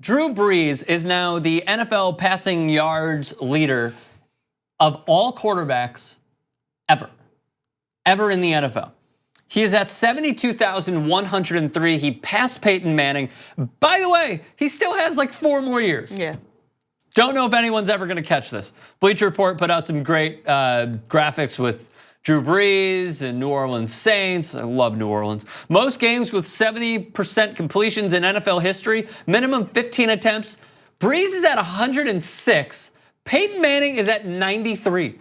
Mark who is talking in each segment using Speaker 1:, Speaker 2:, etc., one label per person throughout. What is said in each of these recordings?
Speaker 1: Drew Brees is now the NFL passing yards leader of all quarterbacks ever in the NFL. He is at 72,103. He passed Peyton Manning. By the way, he still has like 4 more years.
Speaker 2: Yeah.
Speaker 1: Don't know if anyone's ever going to catch this. Bleacher Report put out some great graphics with Drew Brees and New Orleans Saints. I love New Orleans. Most games with 70% completions in NFL history, minimum 15 attempts. Brees is at 106. Peyton Manning is at 93.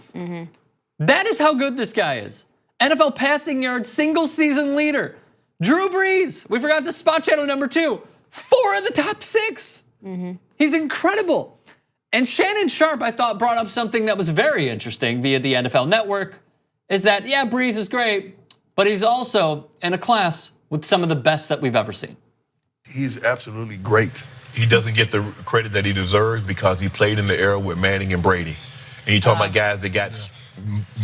Speaker 1: That is how good this guy is. NFL passing yards single season leader. Drew Brees, we forgot to spot channel number 2. 4 of the top 6. He's incredible. And Shannon Sharp, I thought, brought up something that was very interesting via the NFL Network, is that, yeah, Brees is great, but he's also in a class with some of the best that we've ever seen.
Speaker 3: He's absolutely great.
Speaker 4: He doesn't get the credit that he deserves because he played in the era with Manning and Brady. And you're talking about guys that got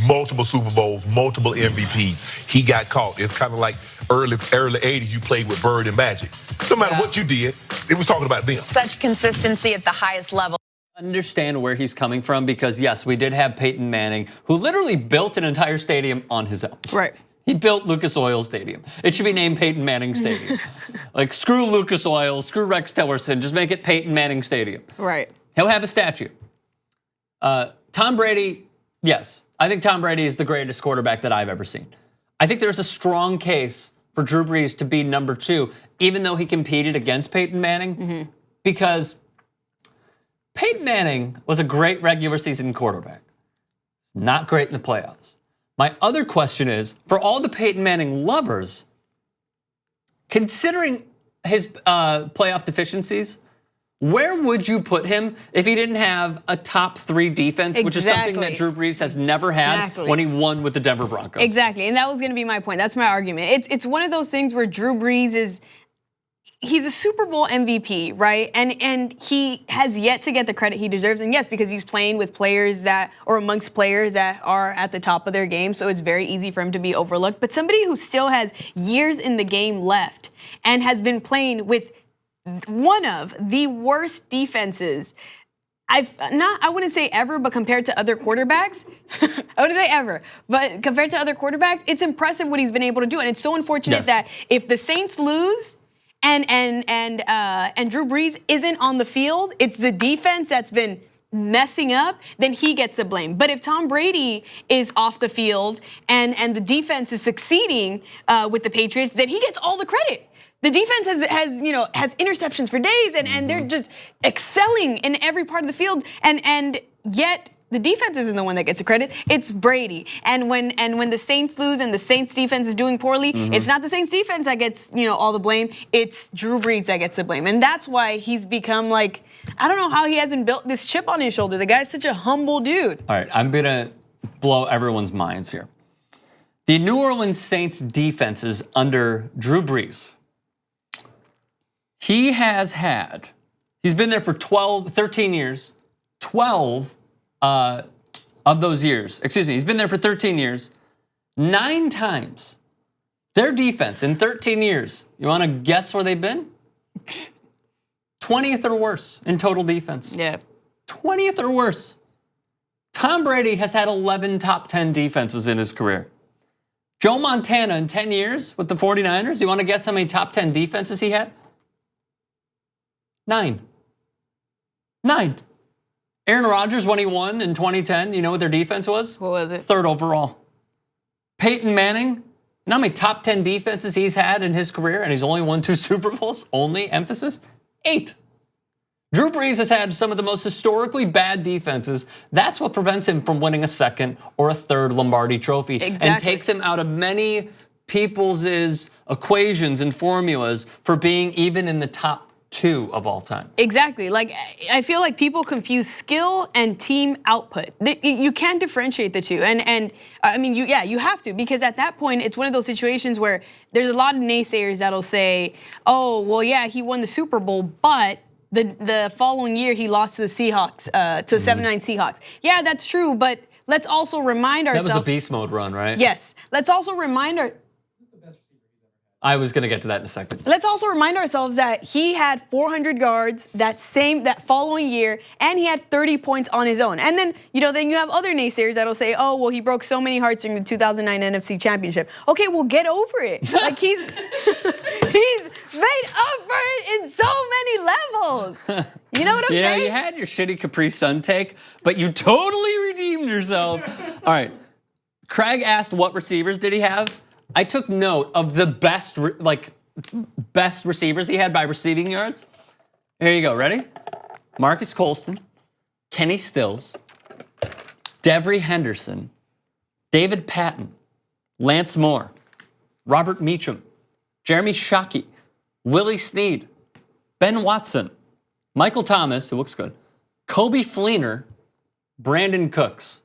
Speaker 4: multiple Super Bowls, multiple MVPs. He got caught. It's kind of like early 80s, you played with Bird and Magic. No matter what you did, it was talking about them.
Speaker 2: Such consistency at the highest level.
Speaker 1: Understand where he's coming from because, yes, we did have Peyton Manning, who literally built an entire stadium on his own.
Speaker 2: Right.
Speaker 1: He built Lucas Oil Stadium. It should be named Peyton Manning Stadium. Like, screw Lucas Oil, screw Rex Tillerson, just make it Peyton Manning Stadium.
Speaker 2: Right.
Speaker 1: He'll have a statue. Tom Brady, yes, I think Tom Brady is the greatest quarterback that I've ever seen. I think there's a strong case for Drew Brees to be number 2, even though he competed against Peyton Manning, because Peyton Manning was a great regular season quarterback, not great in the playoffs. My other question is, for all the Peyton Manning lovers, considering his playoff deficiencies, where would you put him if he didn't have a top 3 defense, which is something that Drew Brees has never had when he won with the Denver Broncos?
Speaker 5: Exactly, and that was going to be my point. That's my argument. It's one of those things where Drew Brees he's a Super Bowl MVP, right? And he has yet to get the credit he deserves. And yes, because he's playing with players or amongst players that are at the top of their game, so it's very easy for him to be overlooked. But somebody who still has years in the game left and has been playing with one of the worst defenses I wouldn't say ever, but compared to other quarterbacks, I wouldn't say ever, but compared to other quarterbacks, it's impressive what he's been able to do. And it's so unfortunate that if the Saints lose, and Drew Brees isn't on the field, it's the defense that's been messing up, then he gets the blame. But if Tom Brady is off the field and the defense is succeeding with the Patriots, then he gets all the credit. The defense has interceptions for days and they're just excelling in every part of the field, and yet the defense isn't the one that gets the credit. It's Brady. And when the Saints lose and the Saints defense is doing poorly, it's not the Saints defense that gets all the blame. It's Drew Brees that gets the blame. And that's why he's become like, I don't know how he hasn't built this chip on his shoulder. The guy's such a humble dude.
Speaker 1: All right, I'm going to blow everyone's minds here. The New Orleans Saints defenses under Drew Brees, he's been there for 13 years, 12 of those years, he's been there for 13 years, 9 times. Their defense in 13 years, you want to guess where they've been? 20th or worse in total defense.
Speaker 5: Yeah.
Speaker 1: 20th or worse. Tom Brady has had 11 top 10 defenses in his career. Joe Montana in 10 years with the 49ers, you want to guess how many top 10 defenses he had? 9. Aaron Rodgers, when he won in 2010, you know what their defense was?
Speaker 5: What was it?
Speaker 1: 3rd overall. Peyton Manning, you know how many top 10 defenses he's had in his career, and he's only won 2 Super Bowls? Only, emphasis, 8. Drew Brees has had some of the most historically bad defenses. That's what prevents him from winning a 2nd or a 3rd Lombardi trophy.
Speaker 5: Exactly.
Speaker 1: And takes him out of many people's equations and formulas for being even in the top 2 of all time.
Speaker 5: Exactly. Like, I feel like people confuse skill and team output. You can't differentiate the two. And I mean, you have to, because at that point, it's one of those situations where there's a lot of naysayers that'll say, oh, well, yeah, he won the Super Bowl, but the following year he lost to the Seahawks, to the 7-9 Seahawks. Yeah, that's true, but let's also remind ourselves.
Speaker 1: That was the beast mode run, right?
Speaker 5: Yes. Let's also remind
Speaker 1: I was going to get to that in a second.
Speaker 5: Let's also remind ourselves that he had 400 yards that following year, and he had 30 points on his own. And then, then you have other naysayers that'll say, oh, well, he broke so many hearts during the 2009 NFC Championship. Okay, well, get over it. Like, he's made up for it in so many levels. You know what I'm saying?
Speaker 1: You had your shitty Capri Sun take, but you totally redeemed yourself. All right. Craig asked what receivers did he have? I took note of the best receivers he had by receiving yards. Here you go. Ready? Marcus Colston, Kenny Stills, Devery Henderson, David Patton, Lance Moore, Robert Meacham, Jeremy Shockey, Willie Snead, Ben Watson, Michael Thomas, who looks good, Kobe Fleener, Brandon Cooks,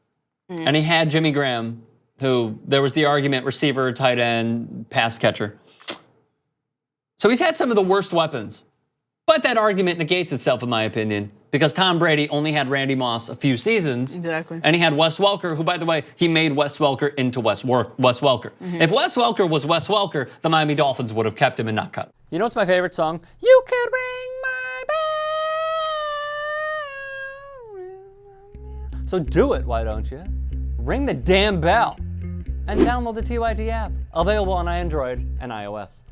Speaker 1: and he had Jimmy Graham, who there was the argument, receiver, tight end, pass catcher. So he's had some of the worst weapons. But that argument negates itself, in my opinion, because Tom Brady only had Randy Moss a few seasons.
Speaker 5: Exactly.
Speaker 1: And he had Wes Welker, who, by the way, he made Wes Welker into Wes Welker. Mm-hmm. If Wes Welker was Wes Welker, the Miami Dolphins would have kept him and not cut him. You know what's my favorite song? You could ring my bell. So do it, why don't you? Ring the damn bell. And download the TYT app, available on Android and iOS.